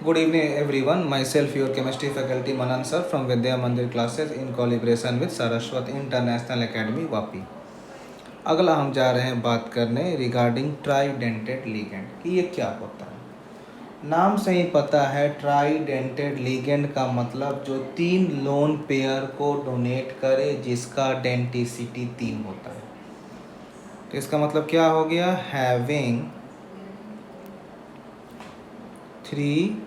Good evening, everyone. Myself, your chemistry faculty Manan sir from Vidya Mandir classes in collaboration with Saraswat International Academy, Vapi. अगला हम जा रहे हैं बात करने रिगार्डिंग ट्राइडेंटेड लिगेंड कि ये क्या होता है। नाम से ही पता है ट्राइडेंटेड लिगेंड का मतलब जो 3 लोन पेयर को डोनेट करे जिसका डेंटिसिटी 3 होता है। तो इसका मतलब क्या हो गया, having 3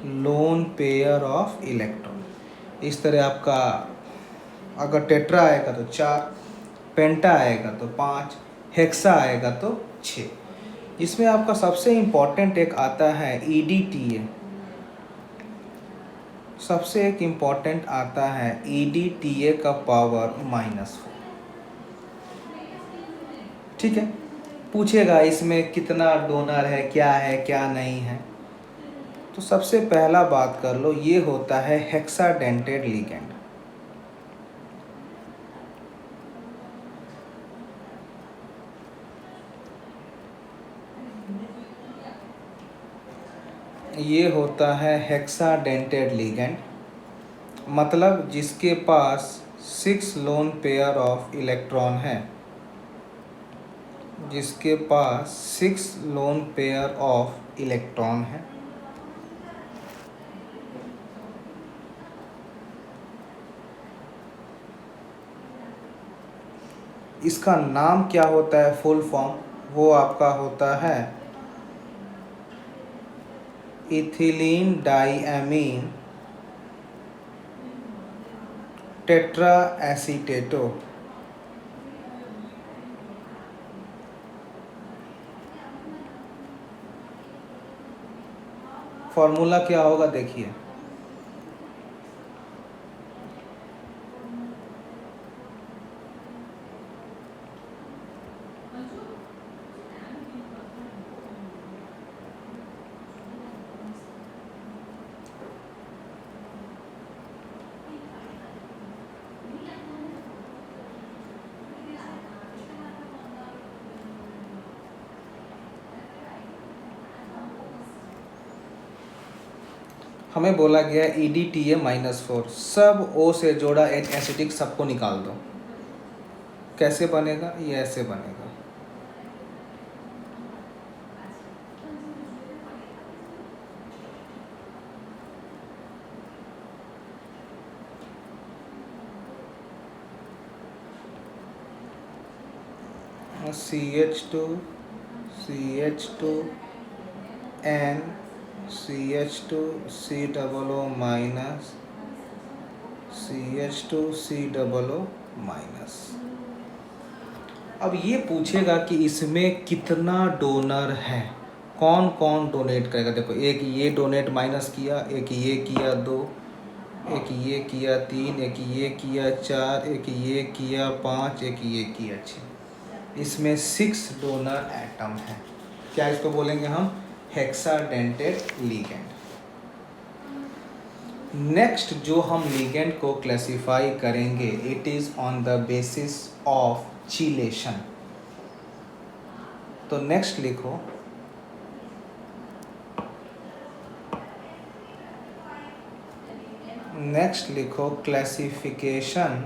lone pair of electron. इस तरह आपका अगर टेट्रा आएगा तो 4, पेंटा आएगा तो 5, हेक्सा आएगा तो 6। इसमें आपका सबसे इम्पॉर्टेंट एक आता है EDTA। सबसे एक इम्पॉर्टेंट आता है EDTA का पावर -4। ठीक है, पूछेगा इसमें कितना डोनर है, क्या नहीं है। तो सबसे पहला बात कर लो, ये होता है हेक्साडेंटेड लिगेंड। ये होता है हेक्साडेंटेड लिगेंड, मतलब जिसके पास 6 लोन पेयर ऑफ इलेक्ट्रॉन है, जिसके पास 6 लोन पेयर ऑफ इलेक्ट्रॉन है। इसका नाम क्या होता है, फुल फॉर्म, वो आपका होता है इथिलीन डाइएमीन टेट्रा एसीटेटो। फॉर्मूला क्या होगा देखिए, हमें बोला गया EDTA -4, सब O से जोड़ा एक एसिटिक सबको निकाल दो। कैसे बनेगा, ये ऐसे बनेगा। CH2 CH2 N CH2 COO minus CH2 COO minus. अब ये पूछेगा कि इसमें कितना डोनर है, कौन कौन डोनेट करेगा। देखो, एक ये डोनेट माइनस किया, एक ये किया 2, एक ये किया 3, एक ये किया 4, एक ये किया 5, एक ये किया 6। इसमें 6 डोनर एटम है। क्या इसको बोलेंगे हम, हेक्साडेंटेड लिगेंड। नेक्स्ट जो हम लिगेंड को क्लासिफाई करेंगे, it is on the basis of chelation. तो नेक्स्ट लिखो, classification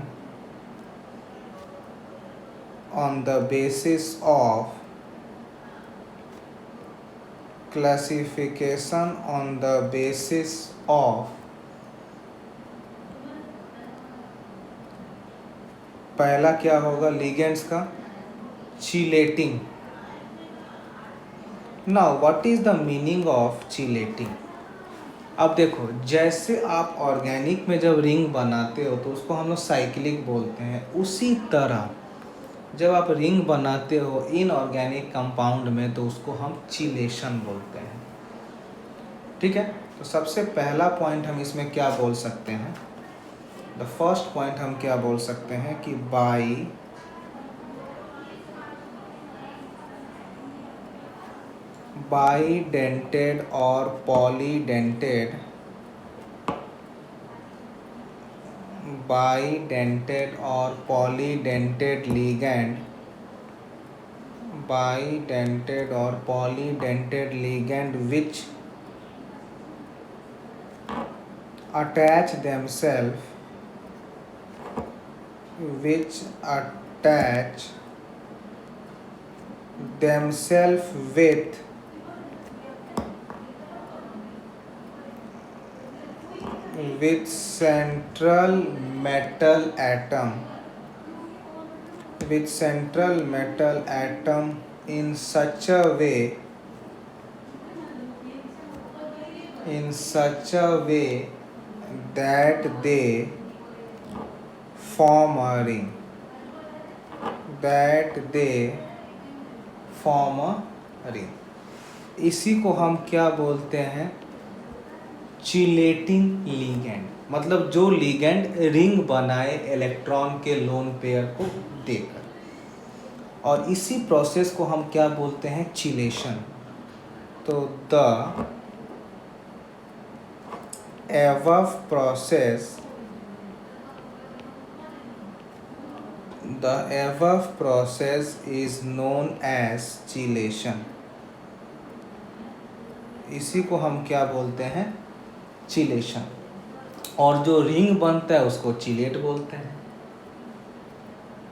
on the basis of पहला क्या होगा, लिगेंड्स का chelating. Now what is the meaning of chelating. अब देखो, जैसे आप ऑर्गेनिक में जब रिंग बनाते हो तो उसको हम लोग साइक्लिक बोलते हैं, उसी तरह जब आप रिंग बनाते हो इनऑर्गेनिक कंपाउंड में तो उसको हम चीलेशन बोलते हैं। ठीक है, तो सबसे पहला पॉइंट हम इसमें क्या बोल सकते हैं, द फर्स्ट पॉइंट हम क्या बोल सकते हैं कि बाईडेंटेड और polydentate ligand which attach themselves which attach themselves with central metal atom in such a way that they form a ring. इसी को हम क्या बोलते हैं? Chelating ligand. मतलब जो लिगेंड रिंग बनाए इलेक्ट्रॉन के लोन पेयर को देकर, और इसी प्रोसेस को हम क्या बोलते हैं? चिलेशन। तो the above process is known as chilation। इसी को हम क्या बोलते हैं? चिलेशन। और जो रिंग बनता है उसको चिलेट बोलते हैं।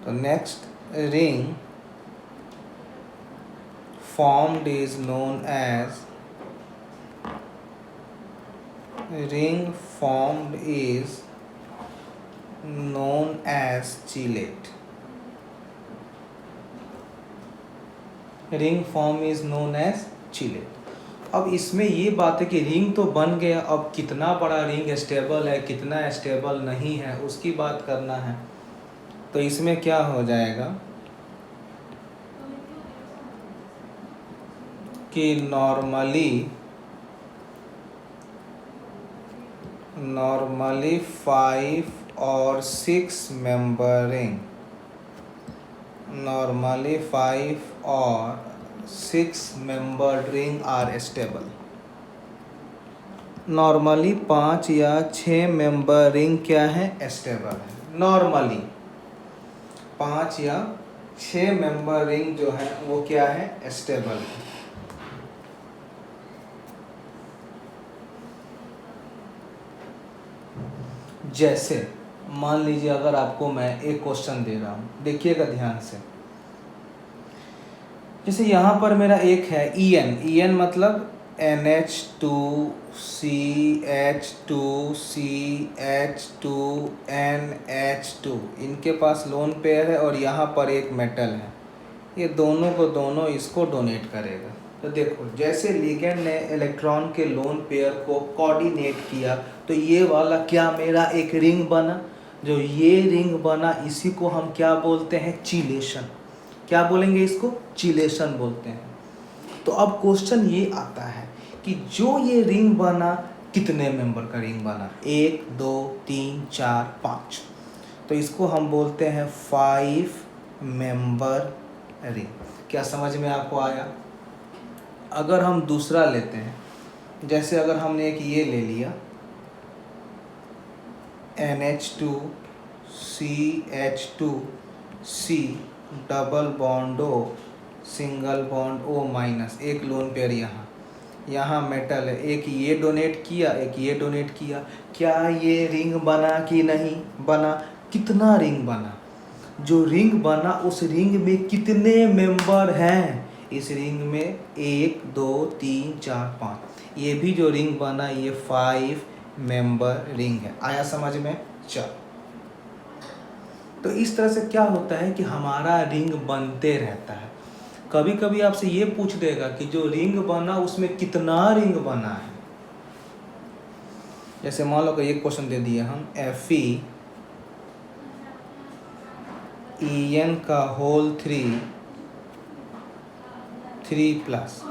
तो next, ring formed is known as chilate। Ring form is known as chelate. अब इसमें ये बात है कि रिंग तो बन गया, अब कितना बड़ा रिंग स्टेबल है, कितना स्टेबल नहीं है, उसकी बात करना है। तो इसमें क्या हो जाएगा कि नॉर्मली 5 और 6 member ring, normally 5 or 6 membered ring are stable। Normally 5 या 6 मेंबर रिंग क्या है? स्टेबल है। नॉर्मली 5 या 6 मेंबर रिंग जो है वो क्या है? स्टेबल है। जैसे मान लीजिए अगर आपको मैं एक क्वेश्चन दे रहा हूँ, देखिएगा ध्यान से। जैसे यहाँ पर मेरा एक है EN मतलब NH2CH2CH2NH2। इनके पास लोन पेयर है और यहाँ पर एक मेटल है। ये दोनों को दोनों इसको डोनेट करेगा। तो देखो, जैसे लिगेंड ने इलेक्ट्रॉन के लोन पेयर को कोऑर्डिनेट किया तो ये वाला क्या मेरा एक रिंग बना। जो ये रिंग बना इसी को हम क्या बोलते हैं? चिलेशन। क्या बोलेंगे इसको? चिलेशन बोलते हैं। तो अब क्वेश्चन ये आता है कि जो ये रिंग बना कितने मेंबर का रिंग बना? 1 2 3 4 5। तो इसको हम बोलते हैं 5 मेंबर रिंग। क्या समझ में आपको आया? अगर हम दूसरा लेते हैं, जैसे अगर हमने एक ये ले लिया NH2CH2C double bond O single bond O minus, एक लोन पेयर यहाँ मेटल है, एक ये डोनेट किया, एक ये डोनेट किया। क्या ये रिंग बना कि नहीं बना? कितना रिंग बना? जो रिंग बना उस रिंग में कितने मेंबर हैं? इस रिंग में 1 2 3 4 5। ये भी जो रिंग बना ये 5 मेंबर रिंग है। आया समझ में? चल, तो इस तरह से क्या होता है कि हमारा रिंग बनते रहता है। कभी कभी आपसे ये पूछ देगा कि जो रिंग बना उसमें कितना रिंग बना है। जैसे मान लो कि एक क्वेश्चन दे दिया हम FeEn का होल 3 प्लस।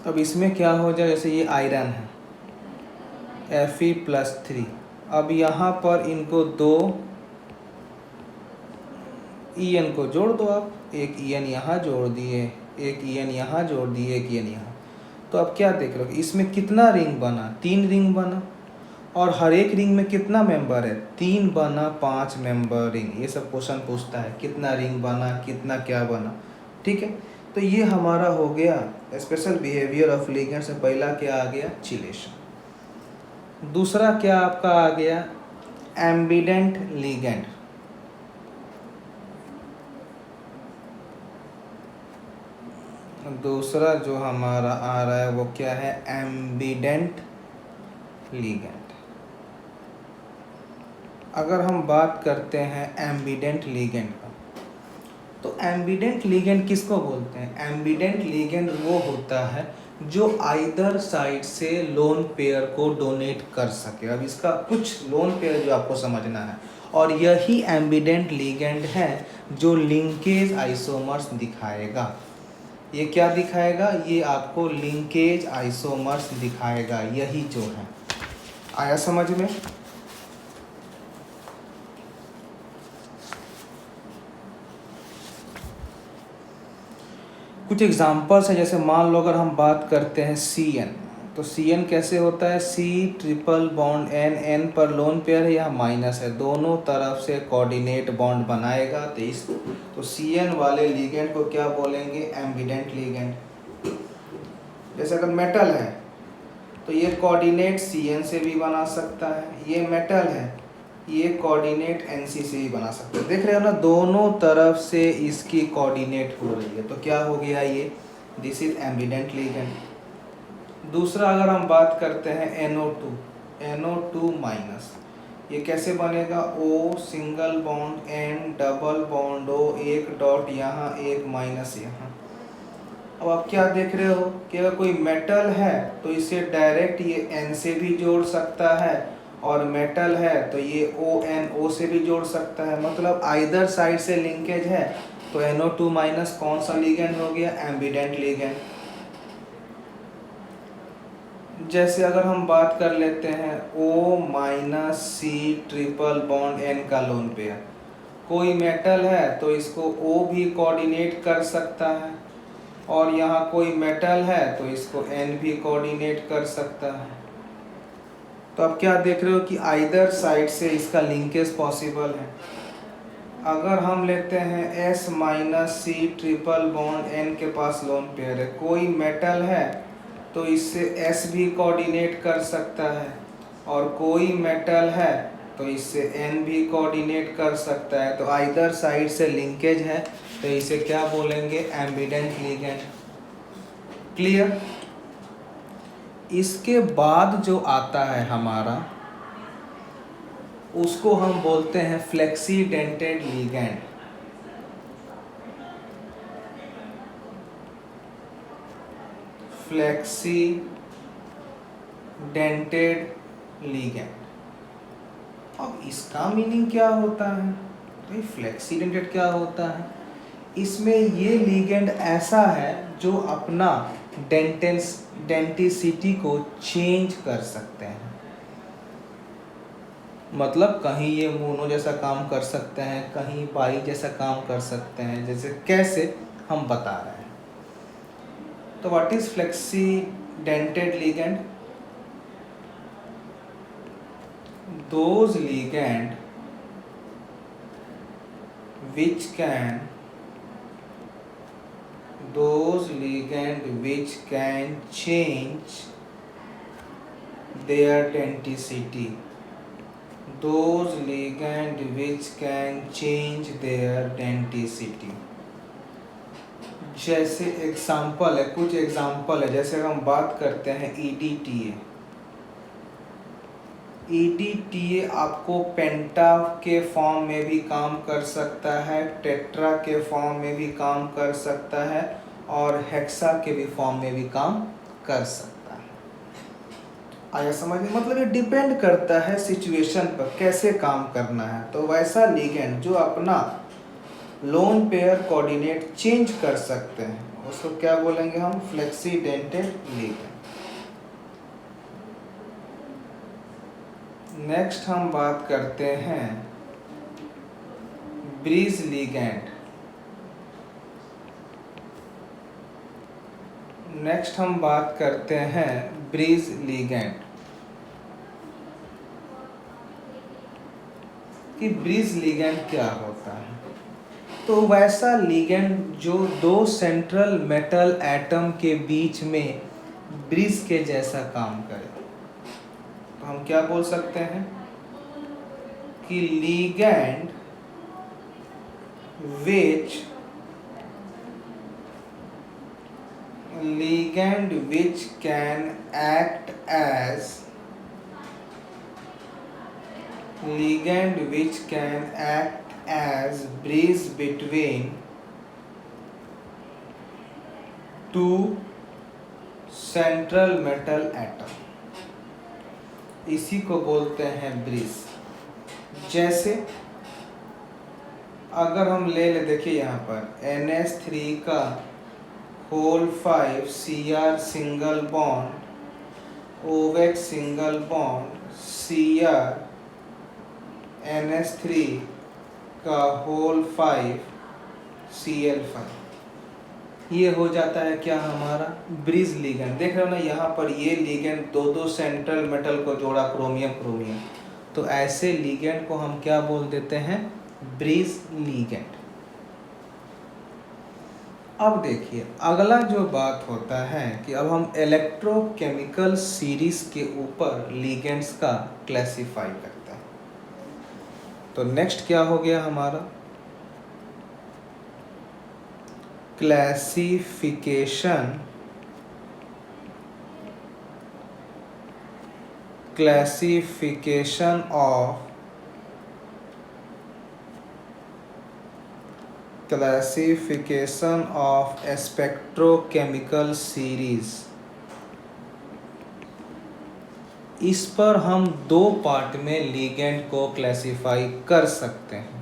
अब इसमें क्या हो जाए? जैसे ये आयरन है Fe+3। अब यहाँ पर इनको 2 En को जोड़ दो आप। एक En यहाँ जोड़ दिए, एक En यहाँ जोड़ दिए, एक En यहाँ। तो अब क्या देख रहे हो? इसमें कितना रिंग बना? 3 रिंग बना। और हर एक रिंग में कितना मेंबर है? 3 बना 5 मेंबर रिंग। ये सब क्वेश्चन पूछता है कितना रिंग बना, कितना क्या बना। ठीक है, तो ये हमारा हो गया स्पेशल बिहेवियर ऑफ लिगेंड से पहला क्या आ गया, चिलेशन। दूसरा क्या आपका आ गया, एम्बिडेंट लिगेंड। दूसरा जो हमारा आ रहा है वो क्या है, एम्बिडेंट लिगेंड। अगर हम बात करते हैं एम्बिडेंट लिगेंड का, तो एम्बिडेंट लिगेंड किसको बोलते हैं? एम्बिडेंट लिगेंड वो होता है जो आइदर साइड से लोन पेयर को डोनेट कर सके। अब इसका कुछ लोन पेयर जो आपको समझना है, और यही एम्बिडेंट लिगेंड है जो लिंकेज आइसोमर्स दिखाएगा। ये क्या दिखाएगा? ये आपको लिंकेज आइसोमर्स दिखाएगा, यही जो है। आया समझ में? कुछ एग्जांपल्स हैं, जैसे मान लो अगर हम बात करते हैं CN, तो CN कैसे होता है, C ट्रिपल बॉन्ड N पर लोन पेयर है, यहाँ माइनस है, दोनों तरफ से कोऑर्डिनेट बॉन्ड बनाएगा। तो CN वाले लिगेंड को क्या बोलेंगे, एम्बिडेंट लिगेंड। जैसे अगर मेटल है तो ये कोऑर्डिनेट CN से भी बना सकता है, ये मेटल है ये कोऑर्डिनेट NC से भी बना सकते हैं। देख रहे हो ना, दोनों तरफ से इसकी कोऑर्डिनेट हो रही है, तो क्या हो गया ये, दिस इज एम्बिडेंट लिगेंड। दूसरा अगर हम बात करते हैं NO2 माइनस, ये कैसे बनेगा, O single bond N double bond O, एक डॉट यहाँ एक माइनस यहाँ। अब आप क्या देख रहे हो कि अगर कोई मेटल है तो इसे डायरेक्ट ये N से भी जोड़ सकता है, और मेटल है तो ये O से भी जोड़ सकता है, मतलब आइदर साइड से लिंकेज है। तो NO2 माइनस कौन सा लिगेंड हो गया, एम्बिडेंट लिगेंड। जैसे अगर हम बात कर लेते हैं O minus C triple bond N का लोन पेयर, कोई मेटल है तो इसको O भी कोऑर्डिनेट कर सकता है, और यहाँ कोई मेटल है तो इसको N भी कोऑर्डिनेट कर सकता है। तो आप क्या देख रहे हो कि आइदर साइड से इसका लिंकेज पॉसिबल है। अगर हम लेते हैं S minus C triple bond N के पास लोन पेयर है, कोई मेटल है तो इससे S भी कोऑर्डिनेट कर सकता है, और कोई मेटल है तो इससे N भी कोऑर्डिनेट कर सकता है। तो आइदर साइड से लिंकेज है, तो इसे क्या बोलेंगे, एम्बिडेंट लिगेंड। क्लियर? इसके बाद जो आता है हमारा, उसको हम बोलते हैं फ्लेक्सीडेंटेड लिगेंड। फ्लेक्सीडेंटेड लिगेंड। अब इसका मीनिंग क्या होता है, भाई फ्लेक्सीडेंटेड क्या होता है? इसमें ये लिगेंड ऐसा है जो अपना डेंटिसिटी को चेंज कर सकते हैं, मतलब कहीं ये मोनो जैसा काम कर सकते हैं, कहीं पाई जैसा काम कर सकते हैं। जैसे कैसे, हम बता रहे हैं। तो what is flexidentate ligand? Those ligand which can change their denticity. Those ligand which can change their denticity. जैसे एग्जाम्पल है, कुछ एग्जाम्पल है, जैसे हम बात करते हैं EDTA। EDTA आपको पेंटा के फॉर्म में भी काम कर सकता है, टेट्रा के फॉर्म में भी काम कर सकता है, और हेक्सा के भी फॉर्म में भी काम कर सकता है। आया समझ में? मतलब ये डिपेंड करता है सिचुएशन पर कैसे काम करना है। तो वैसा लिगेंड जो अपना लोन पेयर कोऑर्डिनेट चेंज कर सकते हैं, उसको क्या बोलेंगे हम, फ्लेक्सीडेंटेड लिगेंड। नेक्स्ट हम बात करते हैं ब्रिज लिगेंड। नेक्स्ट हम बात करते हैं ब्रिज लिगेंड, कि ब्रिज लिगेंड क्या होता है। तो तो वैसा लिगेंड जो दो सेंट्रल मेटल एटम के बीच में ब्रिज के जैसा काम करे, तो हम क्या बोल सकते हैं कि ligand which can act as bridge between two central metal atom, इसी को बोलते हैं ब्रिज। जैसे अगर हम ले देखिए यहाँ पर NH3 का होल 5 Cr single bond OH single bond Cr NH3 का होल 5 Cl5, ये हो जाता है क्या हमारा ब्रिज लिगेंड। देख रहे हो ना यहाँ पर ये लिगेंड दो सेंट्रल मेटल को जोड़ा क्रोमियम, तो ऐसे लिगेंड को हम क्या बोल देते हैं ब्रिज लिगेंड। अब देखिए अगला जो बात होता है कि अब हम इलेक्ट्रोकेमिकल सीरीज के ऊपर लिगेंड्स का क्लासिफाई करते हैं। तो नेक्स्ट क्या हो गया हमारा क्लासिफिकेशन ऑफ स्पेक्ट्रोकेमिकल सीरीज। इस पर हम दो पार्ट में लिगेंड को क्लासिफाई कर सकते हैं।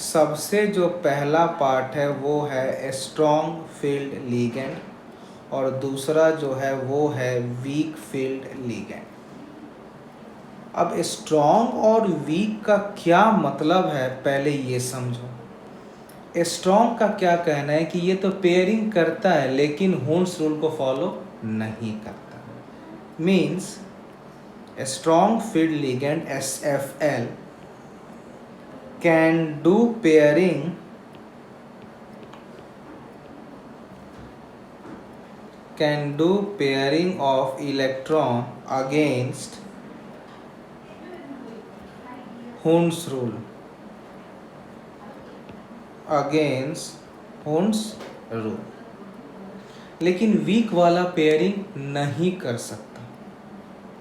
सबसे जो पहला पार्ट है वो है स्ट्रॉन्ग फील्ड लिगेंड और दूसरा जो है वो है वीक फील्ड लिगेंड। अब स्ट्रॉन्ग और वीक का क्या मतलब है पहले ये समझो। स्ट्रॉन्ग का क्या कहना है कि ये तो पेयरिंग करता है लेकिन हुन्स रूल को फॉलो नहीं करता। Means strong field ligand SFL can do pairing of electron against Hund's rule, लेकिन वीक वाला पेयरिंग नहीं कर सकता।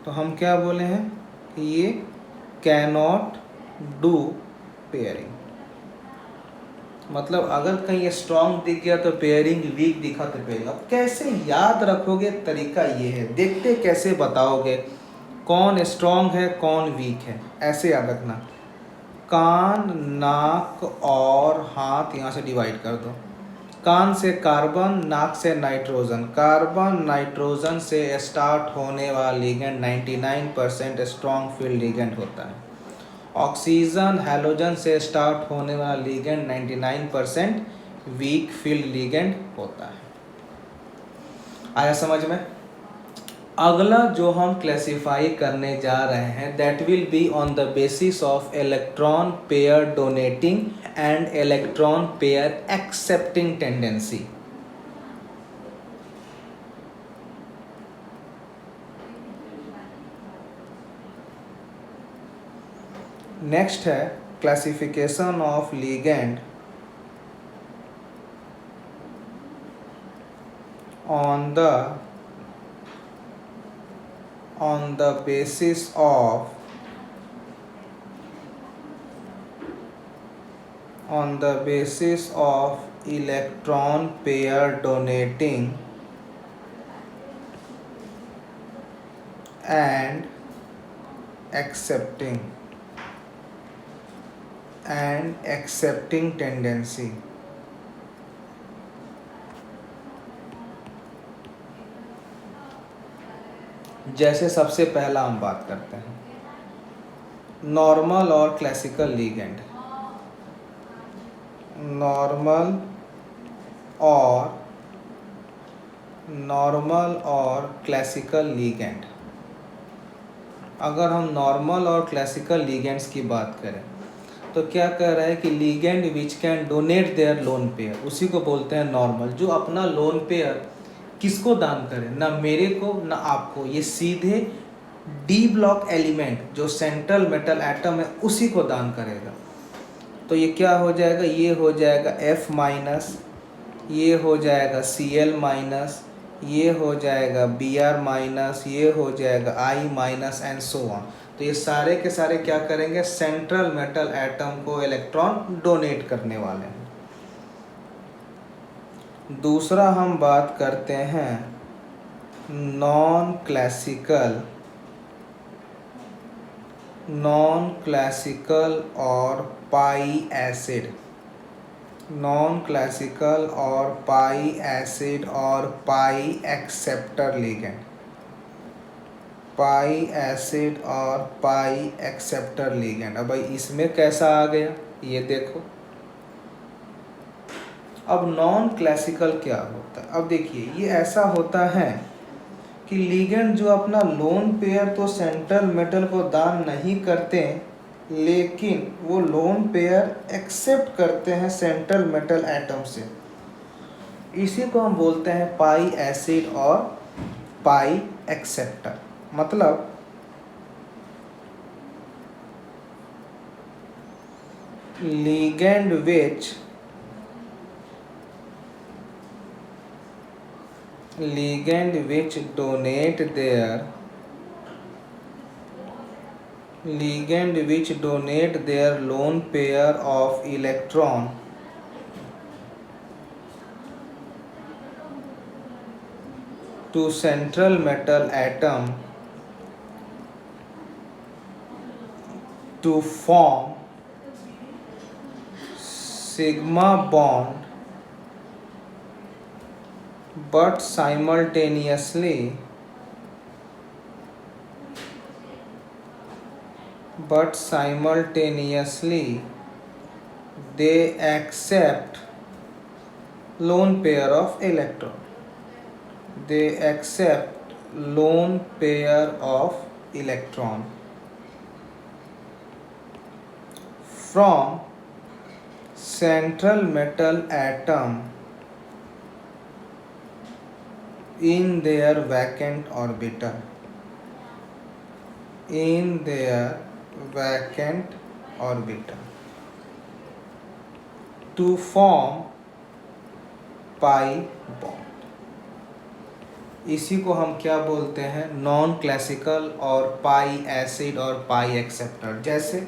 तो हम क्या बोले हैं कि ये कैनॉट डू पेयरिंग। मतलब अगर कहीं स्ट्रॉन्ग दिख गया तो पेयरिंग, वीक दिखा तो पेयरिंग। अब कैसे याद रखोगे, तरीका ये है, देखते कैसे बताओगे कौन स्ट्रॉन्ग है कौन वीक है। ऐसे याद रखना, कान नाक और हाथ यहाँ से डिवाइड कर दो। कान से कार्बन, नाक से नाइट्रोजन। कार्बन नाइट्रोजन से स्टार्ट होने वाला लिगेंड 99% स्ट्रॉन्ग फील्ड लिगेंड होता है। ऑक्सीजन हैलोजन से स्टार्ट होने वाला लिगेंड 99% वीक फील्ड लिगेंड होता है। आया समझ में। अगला जो हम क्लासिफाई करने जा रहे हैं that will be on the basis of electron pair donating and electron pair accepting tendency. Next है classification of ligand on the basis of electron pair donating and accepting tendency। जैसे सबसे पहला हम बात करते हैं नॉर्मल और क्लासिकल लिगेंड। नॉर्मल और क्लासिकल लिगेंड। अगर हम नॉर्मल और क्लासिकल लिगेंड्स की बात करें तो क्या कह रहा है कि ligand which can donate there lone pair, उसी को बोलते हैं नॉर्मल, जो अपना लोन पेयर किसको दान करे, ना मेरे को ना आपको, ये सीधे डी ब्लॉक एलिमेंट जो सेंट्रल मेटल एटम है उसी को दान करेगा। तो ये क्या हो जाएगा, ये हो जाएगा F माइनस, ये हो जाएगा Cl माइनस, ये हो जाएगा Br माइनस, ये हो जाएगा I minus and so on. तो ये सारे के सारे क्या करेंगे, सेंट्रल मेटल एटम को इलेक्ट्रॉन डोनेट करने वाले हैं। दूसरा हम बात करते हैं नॉन क्लासिकल और पाई एसिड, नॉन क्लासिकल और पाई एसिड और पाई एक्सेप्टर लिगेंड, पाई एसिड और पाई एक्सेप्टर लिगेंड। अब भाई इसमें कैसा आ गया ये देखो। अब नॉन क्लासिकल क्या होता है, अब देखिए ये ऐसा होता है कि लिगेंड जो अपना लोन पेयर तो सेंट्रल मेटल को दान नहीं करते, लेकिन वो लोन पेयर एक्सेप्ट करते हैं सेंट्रल मेटल एटम से, इसी को हम बोलते हैं पाई एसिड और पाई एक्सेप्टर। मतलब ligand which donate their lone pair of electron to central metal atom to form sigma bond, but simultaneously they accept lone pair of electron. They accept lone pair of electron from central metal atom in their vacant orbital, to form pi bond। इसी को हम क्या बोलते हैं, non classical और पाई acid और पाई acceptor. जैसे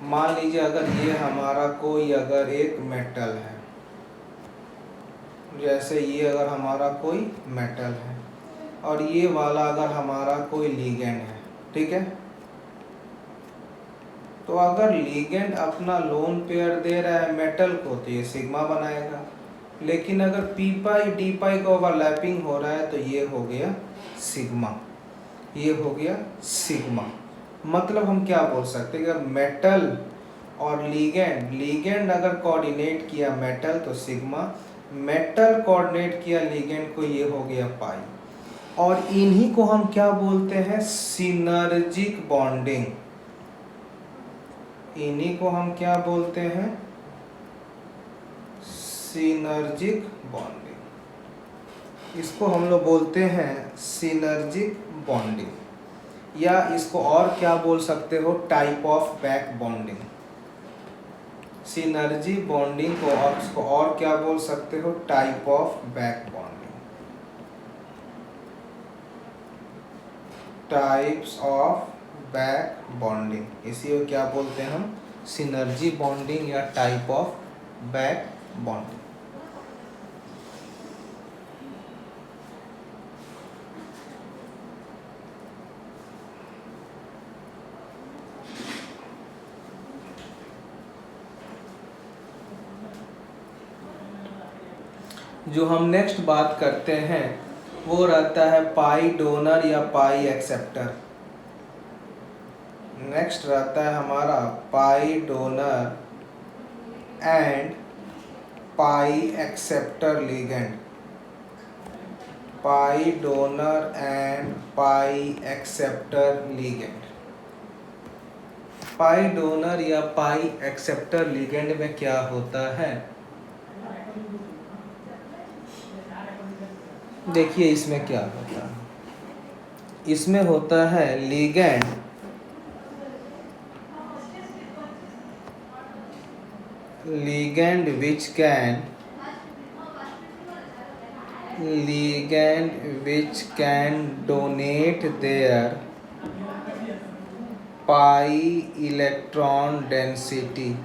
मान लीजिए अगर ये हमारा कोई अगर एक मेटल है, जैसे ये अगर हमारा कोई मेटल है और ये वाला अगर हमारा कोई लिगेंड है, ठीक है, तो अगर लिगेंड अपना लोन पेयर दे रहा है मेटल को तो ये सिग्मा बनाएगा, लेकिन अगर पी पाई डी पाई का ओवरलैपिंग हो रहा है तो ये हो गया सिग्मा, ये हो गया सिग्मा। मतलब हम क्या बोल सकते हैं, अगर मेटल और लिगेंड अगर कोऑर्डिनेट किया मेटल तो सिग्मा, मेटल कोऑर्डिनेट किया लिगेंड को, ये हो गया पाई। और इन्हीं को हम क्या बोलते हैं, सिनर्जिक बॉन्डिंग। इन्हीं को हम क्या बोलते हैं, सिनर्जिक बॉन्डिंग। इसको हम लोग बोलते हैं सिनर्जिक बॉन्डिंग, या इसको और क्या बोल सकते हो, type of back bonding. Synergy bonding को और इसको और क्या बोल सकते हो, type of back bonding, types of back bonding. इसी को क्या बोलते हैं हम, सिनर्जी बॉन्डिंग या टाइप ऑफ बैक बॉन्डिंग। जो हम नेक्स्ट बात करते हैं वो रहता है पाई डोनर या पाई एक्सेप्टर। नेक्स्ट रहता है हमारा pi donor and pi acceptor ligand, pi donor and pi acceptor ligand. Pi donor या पाई एक्सेप्टर लिगेंड में क्या होता है? देखिए इसमें क्या होता है, इसमें होता है ligand which can donate their pi electron density,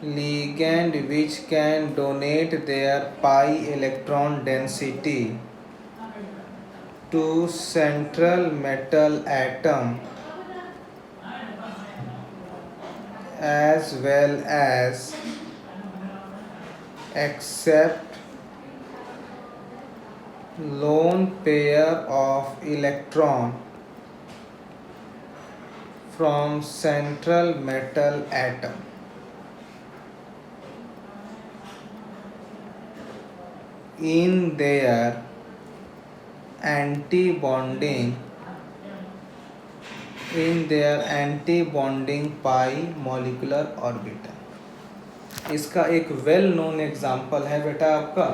ligand which can donate their pi electron density to central metal atom as well as accept lone pair of electron from central metal atom. In their anti-bonding pi molecular orbital. इसका एक well known example है बेटा आपका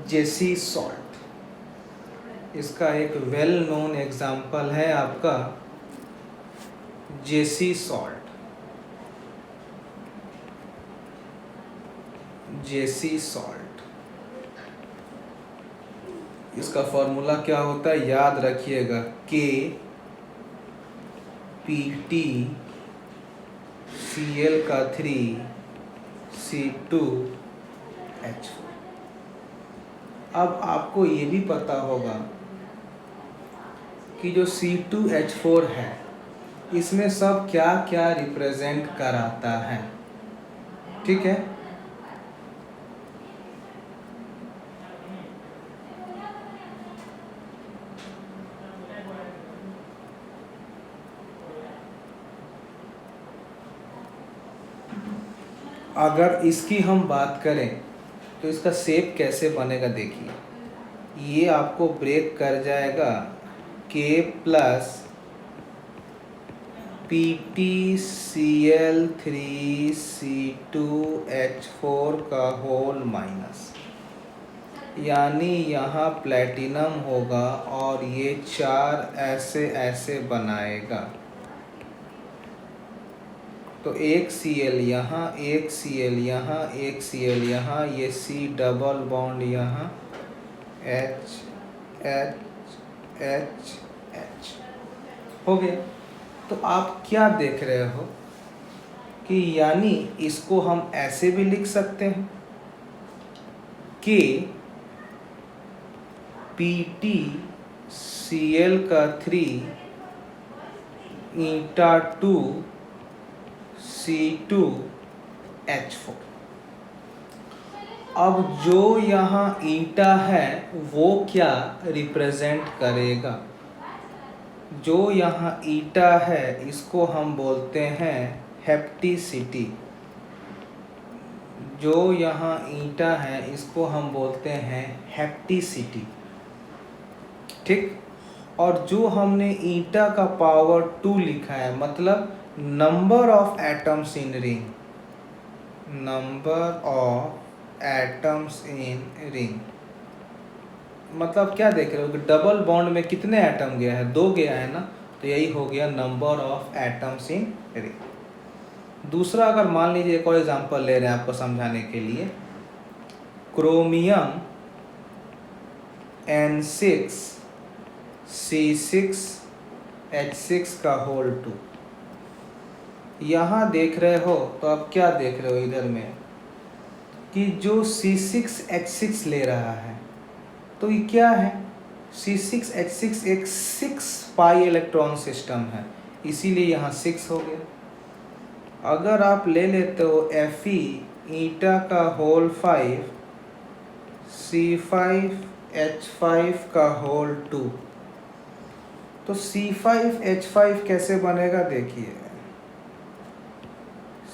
जेसी salt. इसका एक well known example है आपका जेसी salt. इसका फॉर्मूला क्या होता है याद रखिएगा, के पी टी Cl का 3 C2H4। अब आपको ये भी पता होगा कि जो C2H4 है इसमें सब क्या क्या रिप्रेजेंट कराता है, ठीक है। अगर इसकी हम बात करें तो इसका शेप कैसे बनेगा, देखिए ये आपको ब्रेक कर जाएगा K प्लस PtCl3C2H4 का होल माइनस, यानी यहाँ प्लेटिनम होगा और ये 4 ऐसे ऐसे बनाएगा। तो एक Cl यहाँ, एक Cl यहाँ, एक Cl यहाँ, ये C डबल बॉन्ड यहाँ, H H H H हो गया। तो आप क्या देख रहे हो कि यानी इसको हम ऐसे भी लिख सकते हैं कि PtCl का 3 ईटा 2 C2H4। अब जो यहाँ ईटा है वो क्या रिप्रेजेंट करेगा, जो यहाँ ईटा है इसको हम बोलते हैं हेप्टिसिटी। जो यहाँ ईटा है इसको हम बोलते हैं हेप्टिसिटी, ठीक। और जो हमने ईटा का पावर 2 लिखा है मतलब number of atoms in ring, number of atoms in ring मतलब क्या देख रहे हो कि डबल बॉन्ड में कितने एटम गया है, 2 गया है ना, तो यही हो गया number of atoms in ring. दूसरा अगर मान लीजिए एक और एग्जांपल ले रहे हैं आपको समझाने के लिए, क्रोमियम N6 C6H6 का होल 2। यहाँ देख रहे हो तो आप क्या देख रहे हो इधर में कि जो C6H6 ले रहा है तो ये क्या है, C6H6 एक 6 पाई इलेक्ट्रॉन सिस्टम है, इसीलिए यहाँ 6 हो गया। अगर आप ले लेते हो Fe ईटा का होल 5 C5H5 का होल 2, तो C5H5 कैसे बनेगा, देखिए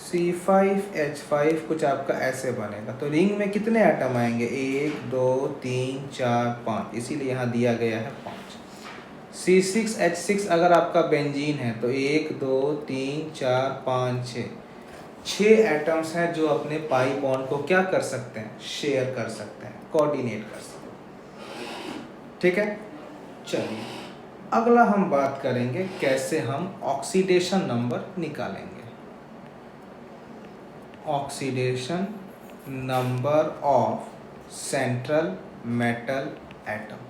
C5H5 कुछ आपका ऐसे बनेगा। तो रिंग में कितने एटम आएंगे, 1 2 3 4 5, इसीलिए यहाँ दिया गया है 5। C6H6 अगर आपका बेंजीन है तो 1 2 3 4 5 6 एटम्स हैं जो अपने पाई बॉन्ड को क्या कर सकते हैं, शेयर कर सकते हैं, कोऑर्डिनेट कर सकते हैं। ठीक है, चलिए अगला हम बात करेंगे कैसे हम ऑक्सीडेशन नंबर निकालेंगे। Oxidation number of central metal atom.